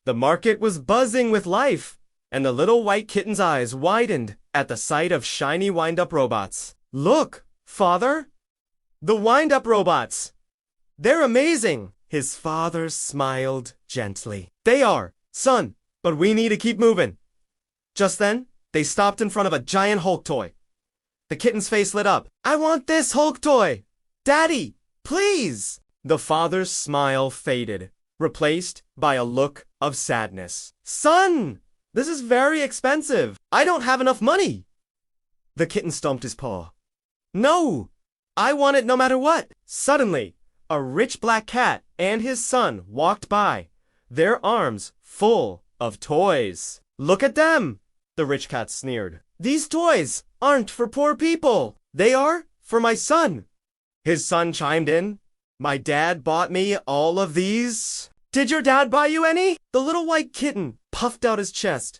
The market was buzzing with life, and the little white kitten's eyes widened at the sight of shiny wind-up robots. "Look, father! The wind-up robots! They're amazing!" His father smiled gently. "They are, son, but we need to keep moving." Just then, they stopped in front of a giant Hulk toy. The kitten's face lit up. "I want this Hulk toy! Daddy, please!" The father's smile faded, replaced by a look of sadness. "Son, this is very expensive. I don't have enough money." The kitten stomped his paw. "No, I want it no matter what." Suddenly, a rich black cat and his son walked by, their arms full of toys. "Look at them," the rich cat sneered. "These toys aren't for poor people. They are for my son." His son chimed in. "My dad bought me all of these." "Did your dad buy you any?" The little white kitten puffed out his chest.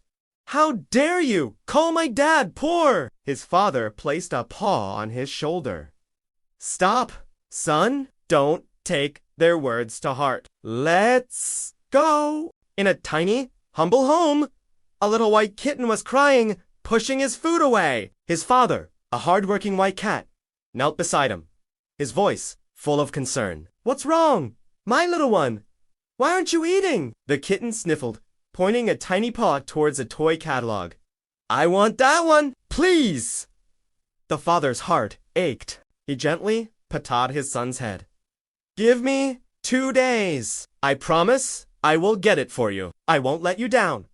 "How dare you call my dad poor?" His father placed a paw on his shoulder. "Stop, son. Don't take their words to heart. Let's go." In a tiny, humble home, a little white kitten was crying, pushing his food away. His father, a hard-working white cat, knelt beside him, his voice full of concern. "What's wrong? My little one, why aren't you eating?" The kitten sniffled, pointing a tiny paw towards a toy catalog. "I want that one, please!" The father's heart ached. He gently patted his son's head. "Give me 2 days. I promise I will get it for you. I won't let you down."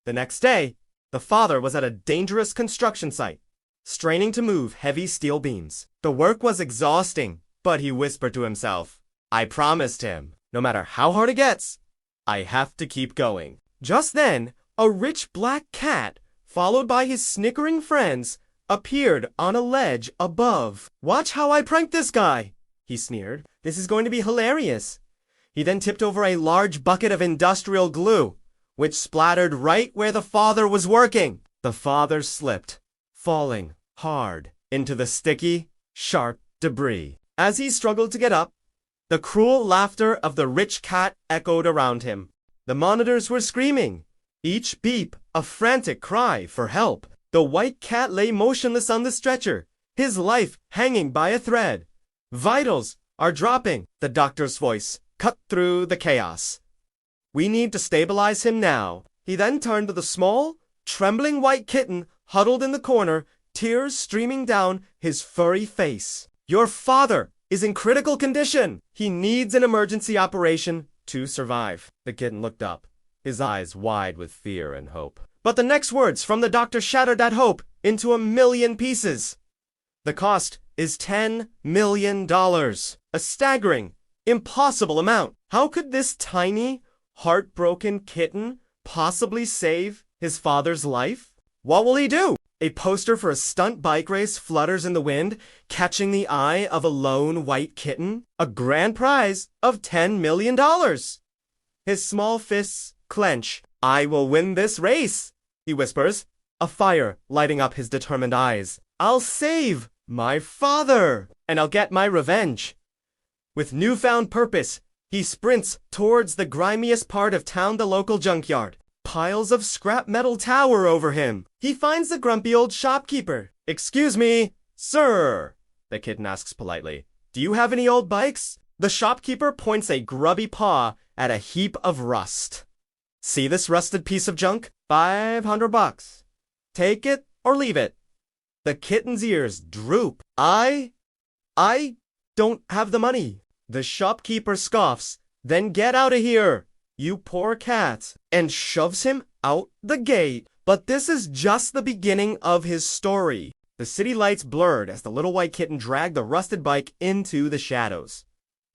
The next day, the father was at a dangerous construction site, straining to move heavy steel beams. The work was exhausting, but he whispered to himself, "I promised him, no matter how hard it gets, I have to keep going." Just then, a rich black cat, followed by his snickering friends, appeared on a ledge above. "Watch how I prank this guy," he sneered. "This is going to be hilarious." He then tipped over a large bucket of industrial glue, which splattered right where the father was working. The father slipped, falling hard into the sticky, sharp debris. As he struggled to get up, the cruel laughter of the rich cat echoed around him. The monitors were screaming, each beep a frantic cry for help. The white cat lay motionless on the stretcher, his life hanging by a thread. "Vitals are dropping," the doctor's voice cut through the chaos. "We need to stabilize him now." He then turned to the small, trembling white kitten huddled in the corner, tears streaming down his furry face. "Your father is in critical condition. He needs an emergency operation to survive." The kitten looked up, his eyes wide with fear and hope. But the next words from the doctor shattered that hope into a million pieces. "The cost is $10 million. A staggering, impossible amount. How could this tiny, heartbroken kitten possibly save his father's life? What will he do?" A poster for a stunt bike race flutters in the wind, catching the eye of a lone white kitten. A grand prize of $10 million. His small fists clench. "I will win this race," he whispers, a fire lighting up his determined eyes. "I'll save my father, and I'll get my revenge." With newfound purpose, he sprints towards the grimiest part of town, the local junkyard. Piles of scrap metal tower over him. He finds the grumpy old shopkeeper. "Excuse me, sir," the kitten asks politely. "Do you have any old bikes?" The shopkeeper points a grubby paw at a heap of rust. "See this rusted piece of junk? $500. Take it or leave it." The kitten's ears droop. I don't have the money." The shopkeeper scoffs. "Then get out of here, you poor cat," and shoves him out the gate. But this is just the beginning of his story. The city lights blurred as the little white kitten dragged the rusted bike into the shadows.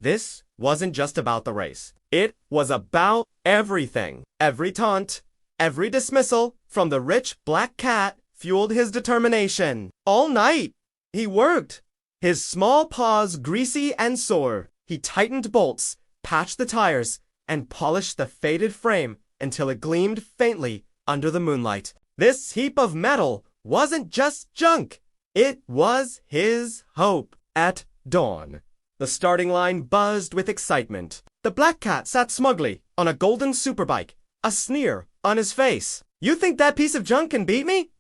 This wasn't just about the race. It was about everything. Every taunt, every dismissal from the rich black cat fueled his determination. All night, he worked, his small paws greasy and sore. He tightened bolts, patched the tires, and polished the faded frame until it gleamed faintly under the moonlight. This heap of metal wasn't just junk. It was his hope. At dawn, the starting line buzzed with excitement. The black cat sat smugly on a golden superbike, a sneer on his face. You think that piece of junk can beat me?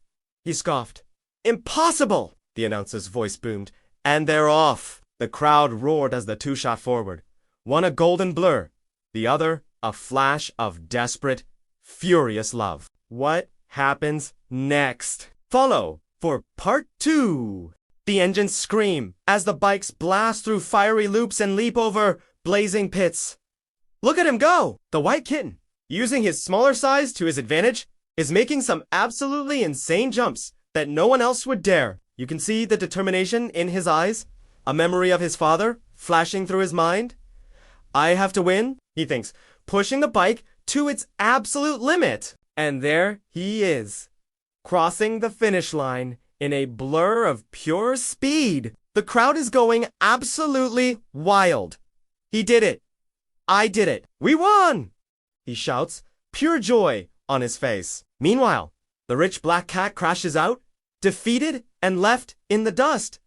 He scoffed. Impossible, the announcer's voice boomed. And they're off. The crowd roared as the two shot forward. One a golden blur, the other a flash of desperate, furious love. What happens next? Follow for part 2. The engines scream as the bikes blast through fiery loops and leap over blazing pits. Look at him go! The white kitten, using his smaller size to his advantage, is making some absolutely insane jumps that no one else would dare. You can see the determination in his eyes, a memory of his father flashing through his mind. I have to win, he thinks, pushing the bike to its absolute limit. And there he is, crossing the finish line in a blur of pure speed. The crowd is going absolutely wild. He did it. I did it. We won! He shouts, pure joy on his face. Meanwhile, the rich black cat crashes out, defeated and left in the dust.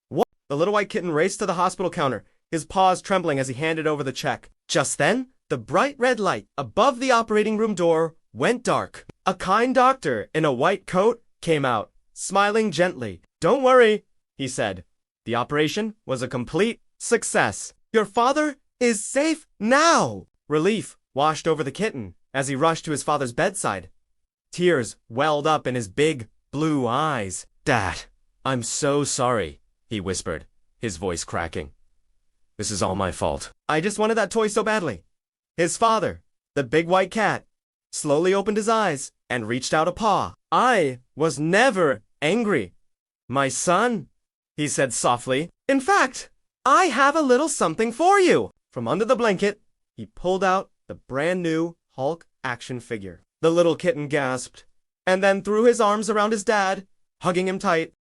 What? The little white kitten raced to the hospital counter, his paws trembling as he handed over the check. Just then, the bright red light above the operating room door went dark. A kind doctor in a white coat came out, smiling gently. Don't worry, he said. The operation was a complete success. Your father is safe now. Relief washed over the kitten as he rushed to his father's bedside. Tears welled up in his big blue eyes. Dad, I'm so sorry, he whispered, his voice cracking. This is all my fault. I just wanted that toy so badly. His father, the big white cat, slowly opened his eyes and reached out a paw. I was never angry, my son, he said softly. In fact, I have a little something for you. From under the blanket, he pulled out the brand new Hulk action figure. The little kitten gasped, and then threw his arms around his dad, hugging him tight.